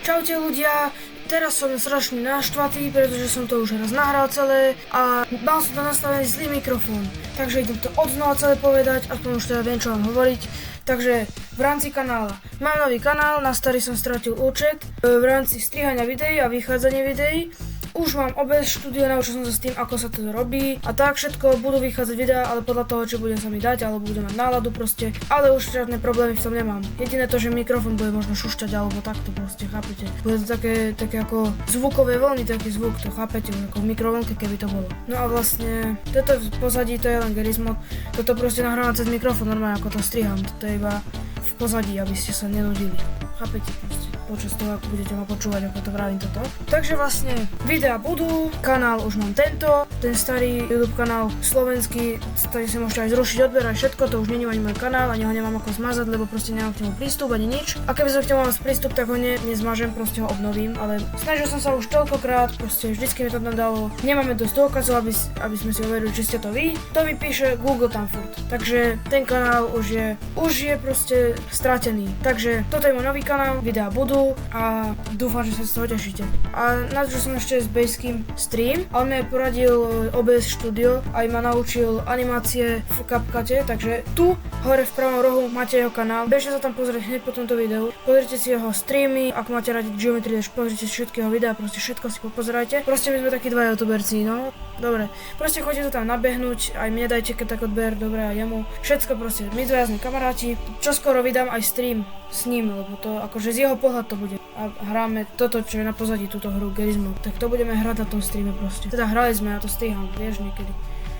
Čaute ľudia, teraz som strašne naštvatý, pretože som to už raz nahral celé a mal som to nastavený zlý mikrofón. Takže idem to odznova celé povedať, aspoň už teda viem, čo mám hovoriť. Takže v rámci kanála. Mám nový kanál, na starý som stratil účet. V rámci strihania videí a vychádzania videí. Už mám OBS štúdio, naučil som sa s tým, ako sa to robí a tak všetko, budú vychádzať videá, ale podľa toho, čo budem sa mi dať, alebo budem mať náladu proste, ale už žiadne problémy v tom nemám. Jediné to, že mikrofón bude možno šušťať alebo takto proste, chápete. Bude to také ako zvukové vlny, taký zvuk, to chápete, ako v mikrovlnke, keby to bolo. No a vlastne, toto v pozadí to je len Gerizmo, toto proste nahrávam cez mikrofón, normálne ako to striham, toto je iba v pozadí, aby ste sa nenudili. Chápete proste, počas toho, ako budete ma počúvať, ako to vravím toto. Takže vlastne videá budú, kanál už mám tento, ten starý YouTube kanál slovenský, ktorý si môžete aj zrušiť, odberať všetko, to už nie je ani môj kanál, ani ho nemám ako zmazať, lebo proste nemám k nemu prístup, ani nič. A keby som k nemu mal prístup, tak ho nezmažem, proste ho obnovím, ale snažil som sa už toľkokrát, proste vždycky mi to tam dalo. Nemáme dosť dôkazov, aby sme si overili, či ste to vy. To mi píše Google tam furt. Takže ten kanál už je proste stratený. Takže toto je môj nový kanál, videá budú a dúfam, že sa z toho tešíte. A natočil som ešte s Basecamp stream a on mi aj poradil OBS štúdio, aj ma naučil animácie v CapCute, takže tu hore v pravom rohu máte jeho kanál. Bežte sa tam pozrieť hneď po tomto videu. Pozrite si jeho streamy, ak máte radi Geometry Dash, pozrite si všetky jeho videá, proste všetko si pozerajte. Proste my sme takí dva youtuberci, no. Dobre, proste choďte to tam nabehnúť, aj mne dajte keď tak odber, dobre, a jemu. Všetko proste, my dva sme kamaráti. Čo skoro vydám aj stream s ním, lebo to akože z jeho pohľad to bude. A hráme toto, čo je na pozadí, túto hru Gerizmo. Tak to budeme hrať na tom streame proste. Teda hrali sme, ja to striham, vieš, niekedy.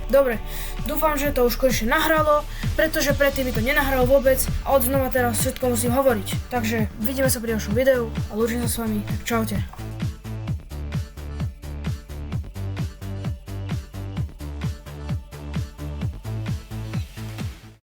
Dobre, dúfam, že to už konečne nahralo, pretože predtým mi to nenahralo vôbec a odznova teraz všetko musím hovoriť. Takže vidíme sa pri ďalšom videu a lúčim sa s vami, tak čaute.